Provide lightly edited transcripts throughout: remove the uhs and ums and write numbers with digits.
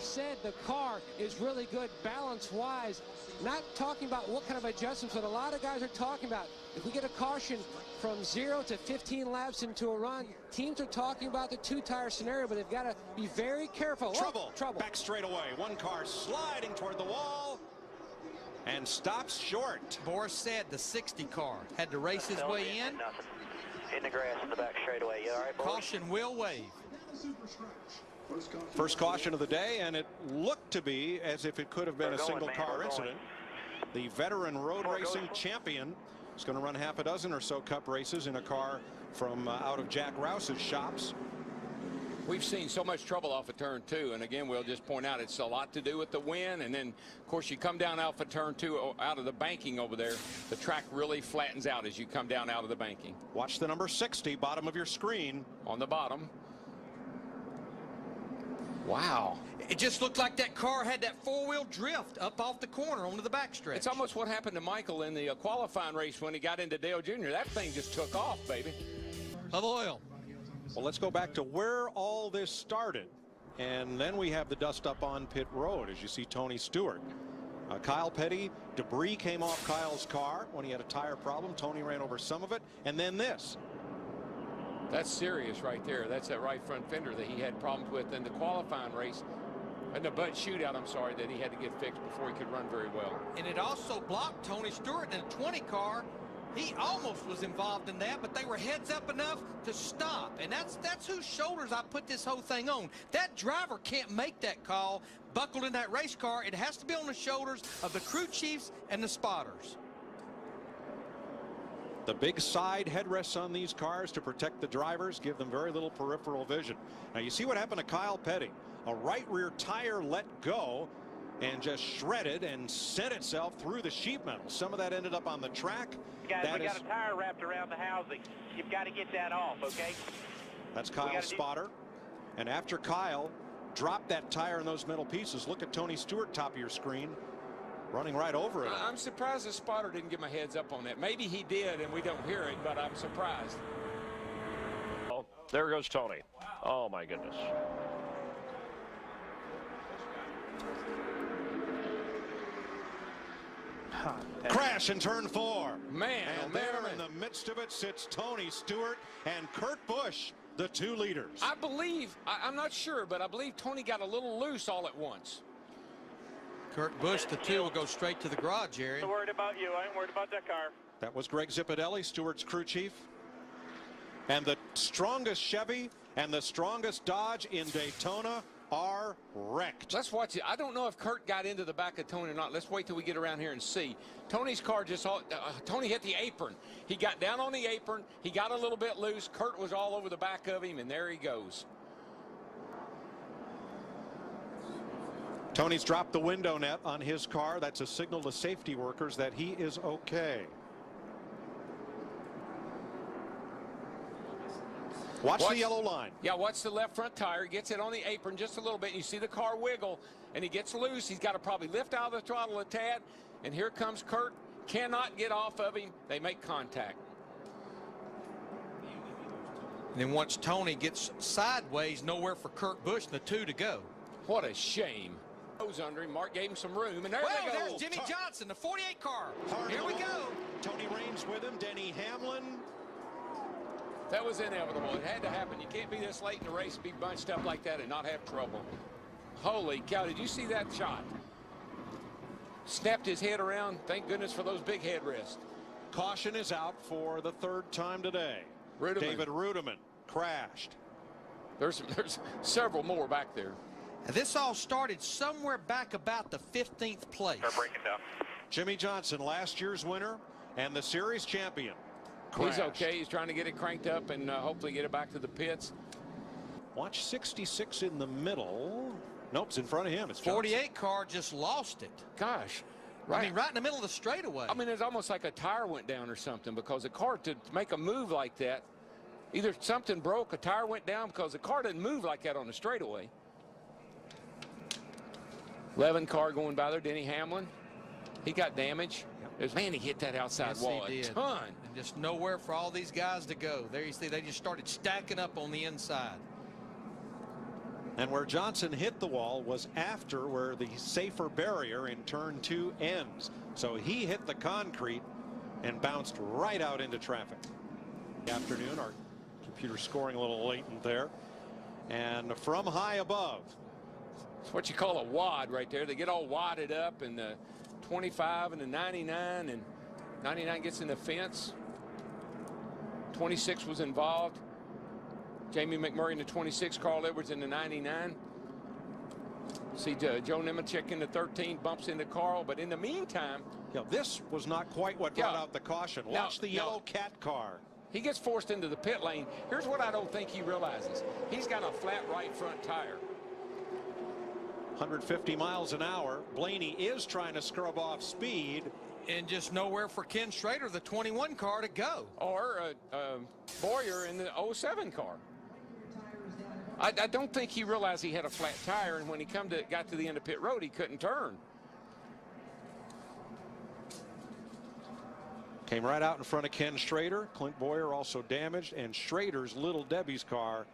said, the car is really good balance-wise. Not talking about what kind of adjustments, but a lot of guys are talking about. If we get a caution from 0 to 15 laps into a run, teams are talking about the two-tire scenario, but they've got to be very careful. Trouble. Oh, trouble. Back straight away. One car sliding toward the wall and stops short. Boris said the 60 car had to race his way in. Nothing. In the grass in the back straightaway. You all right, Boris? Caution will wave. First caution of the day, and it looked to be as if it could have been a single-car incident. The veteran road racing champion is going to run half a dozen or so cup races in a car from out of Jack Rouse's shops. We've seen so much trouble off of turn 2, and again, we'll just point out it's a lot to do with the wind, and then, of course, you come down off of turn 2 out of the banking over there, the track really flattens out as you come down out of the banking. Watch the number 60, bottom of your screen. On the bottom. Wow. It just looked like that car had that four-wheel drift up off the corner onto the backstretch. It's almost what happened to Michael in the qualifying race when he got into Dale Jr. That thing just took off, baby. Of oil. Well, let's go back to where all this started. And then we have the dust up on pit road as you see Tony Stewart. Kyle Petty, debris came off Kyle's car when he had a tire problem. Tony ran over some of it. And then this. That's serious right there. That's that right front fender that he had problems with in the qualifying race. And the butt shootout, I'm sorry, that he had to get fixed before he could run very well. And it also blocked Tony Stewart in a 20 car. He almost was involved in that, but they were heads up enough to stop. And that's whose shoulders I put this whole thing on. That driver can't make that call buckled in that race car. It has to be on the shoulders of the crew chiefs and the spotters. The big side headrests on these cars to protect the drivers, give them very little peripheral vision. Now you see what happened to Kyle Petty. A right rear tire let go and just shredded and sent itself through the sheet metal. Some of that ended up on the track. Guys, we got a tire wrapped around the housing. You've got to get that off, okay? That's Kyle's spotter. And after Kyle dropped that tire and those metal pieces, look at Tony Stewart, top of your screen, running right over it. I'm surprised the spotter didn't give my heads up on that. Maybe he did and we don't hear it, but I'm surprised. Oh, there goes Tony. Oh my goodness. Crash in turn 4. Man, and there in the midst of it sits Tony Stewart and Kurt Busch, the 2 leaders. I believe, I'm not sure, but I believe Tony got a little loose all at once. Kurt Busch, the 2 will go straight to the garage, Jerry. I'm worried about you. I ain't worried about that car. That was Greg Zipadelli, Stewart's crew chief. And the strongest Chevy and the strongest Dodge in Daytona are wrecked. Let's watch it. I don't know if Kurt got into the back of Tony or not. Let's wait till we get around here and see. Tony's car just Tony hit the apron. He got down on the apron. He got a little bit loose. Kurt was all over the back of him, and there he goes. Tony's dropped the window net on his car. That's a signal to safety workers that he is okay. Watch the yellow line. Yeah, watch the left front tire. He gets it on the apron just a little bit. You see the car wiggle, and he gets loose. He's got to probably lift out of the throttle a tad. And here comes Kurt. Cannot get off of him. They make contact. And then once Tony gets sideways, nowhere for Kurt Busch and the 2 to go. What a shame. Goes under him. Mark gave him some room, and there they go. There's Jimmy Johnson, the 48 car. Here we go. Tony Raines with him. Denny Hamlin. That was inevitable. It had to happen. You can't be this late in the race, be bunched up like that and not have trouble. Holy cow, did you see that shot? Snapped his head around. Thank goodness for those big headrests. Caution is out for the 3rd time today. Rudiman. David Rudiman crashed. There's several more back there. And this all started somewhere back about the 15th place. They're breaking down. Jimmy Johnson, last year's winner and the series champion. Crashed. He's okay. He's trying to get it cranked up and hopefully get it back to the pits. Watch 66 in the middle. Nope, it's in front of him. It's 48 car just lost it. Gosh. Right. I mean, right in the middle of the straightaway. I mean, it's almost like a tire went down or something, because the car, to make a move like that, either something broke, a tire went down, because the car didn't move like that on the straightaway. 11 car going by there, Denny Hamlin. He got damage. Man, he hit that outside wall a ton. And just nowhere for all these guys to go. There you see, they just started stacking up on the inside. And where Johnson hit the wall was after where the safer barrier in turn 2 ends. So he hit the concrete and bounced right out into traffic. Afternoon, our computer scoring a little latent there. And from high above. It's what you call a wad right there. They get all wadded up, and the 25 and the 99, and 99 gets in the fence. 26 was involved. Jamie McMurray in the 26, Carl Edwards in the 99. See Joe Nemechek in the 13, bumps into Carl, but in the meantime, this was not quite what brought out the caution. Watch the yellow cat car. He gets forced into the pit lane. Here's what I don't think he realizes. He's got a flat right front tire. 150 miles an hour. Blaney is trying to scrub off speed. And just nowhere for Ken Schrader, the 21 car, to go. Or Boyer in the 07 car. I don't think he realized he had a flat tire, and when he got to the end of pit road, he couldn't turn. Came right out in front of Ken Schrader. Clint Boyer also damaged, and Schrader's Little Debbie's car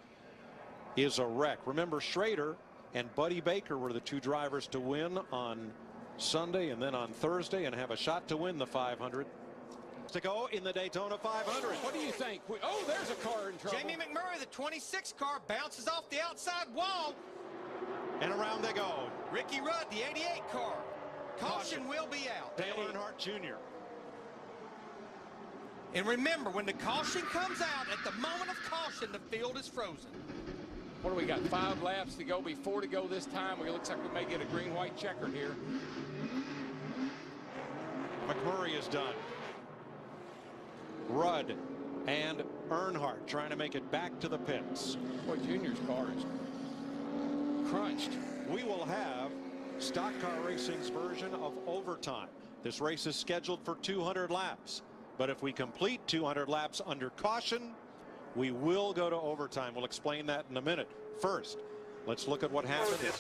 is a wreck. Remember, Schrader and Buddy Baker were the 2 drivers to win on Sunday and then on Thursday and have a shot to win the 500. To go in the Daytona 500. What do you think? Oh, there's a car in trouble. Jamie McMurray, the 26 car, bounces off the outside wall. And around they go. Ricky Rudd, the 88 car. Caution will be out. Dale Earnhardt Jr. And remember, when the caution comes out, at the moment of caution, the field is frozen. What do we got? 5 laps to go, before to go this time. It looks like we may get a green-white checkered here. McMurray is done. Rudd and Earnhardt trying to make it back to the pits. Boy, Junior's car is crunched. We will have Stock Car Racing's version of overtime. This race is scheduled for 200 laps. But if we complete 200 laps under caution, we will go to overtime. We'll explain that in a minute. First, let's look at what happened.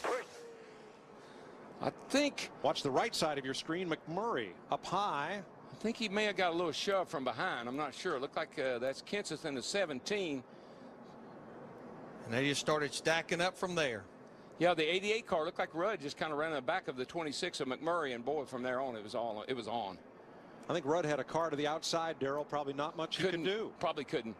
I think. Watch the right side of your screen. McMurray up high. I think he may have got a little shove from behind. I'm not sure. It looked like that's Kenseth in the 17. And they just started stacking up from there. Yeah, the 88 car looked like Rudd just kind of ran in the back of the 26 of McMurray, and boy, from there on, it was on. I think Rudd had a car to the outside, Darrell. Probably not much he could do. Probably couldn't.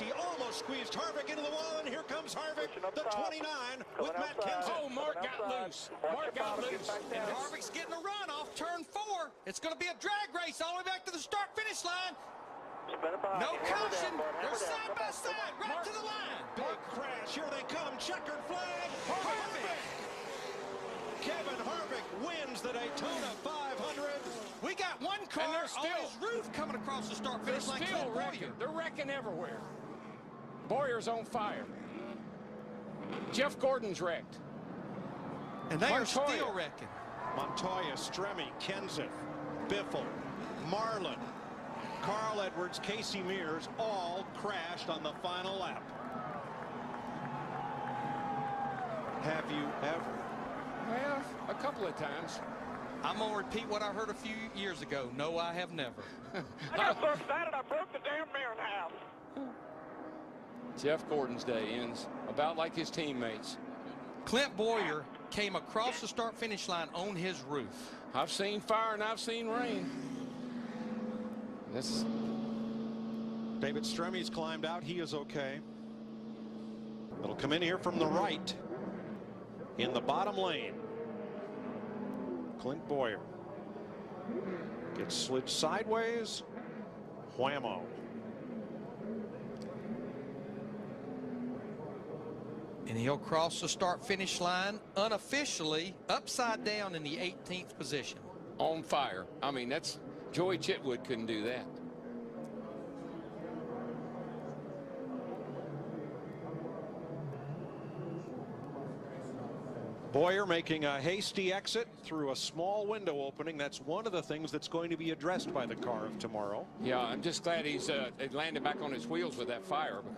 He almost squeezed Harvick into the wall, and here comes Harvick, the 29 with Matt Kenseth. Oh, Mark got loose. Mark got loose. And Harvick's getting a run off turn 4. It's going to be a drag race all the way back to the start-finish line. No caution. They're side by side, right to the line. Big crash. Here they come. Checkered flag. Harvick. Kevin Harvick wins the Daytona 500. We got one car on his roof coming across the start-finish line. Still wrecking. They're wrecking everywhere. Boyer's on fire. Jeff Gordon's wrecked. And they are still wrecking. Montoya, Stremme, Kenseth, Biffle, Marlin, Carl Edwards, Casey Mears all crashed on the final lap. Have you ever? Well, a couple of times. I'm going to repeat what I heard a few years ago. No, I have never. I got so excited I broke the damn mirror in half. Jeff Gordon's day ends about like his teammates. Clint Boyer came across the start-finish line on his roof. I've seen fire and I've seen rain. David Stremme's climbed out. He is okay. It'll come in here from the right in the bottom lane. Clint Boyer gets slid sideways. Whammo. And he'll cross the start-finish line unofficially upside down in the 18th position. On fire. I mean, that's Joey Chitwood couldn't do that. Boyer making a hasty exit through a small window opening. That's one of the things that's going to be addressed by the car of tomorrow. Yeah, I'm just glad he's landed back on his wheels with that fire, because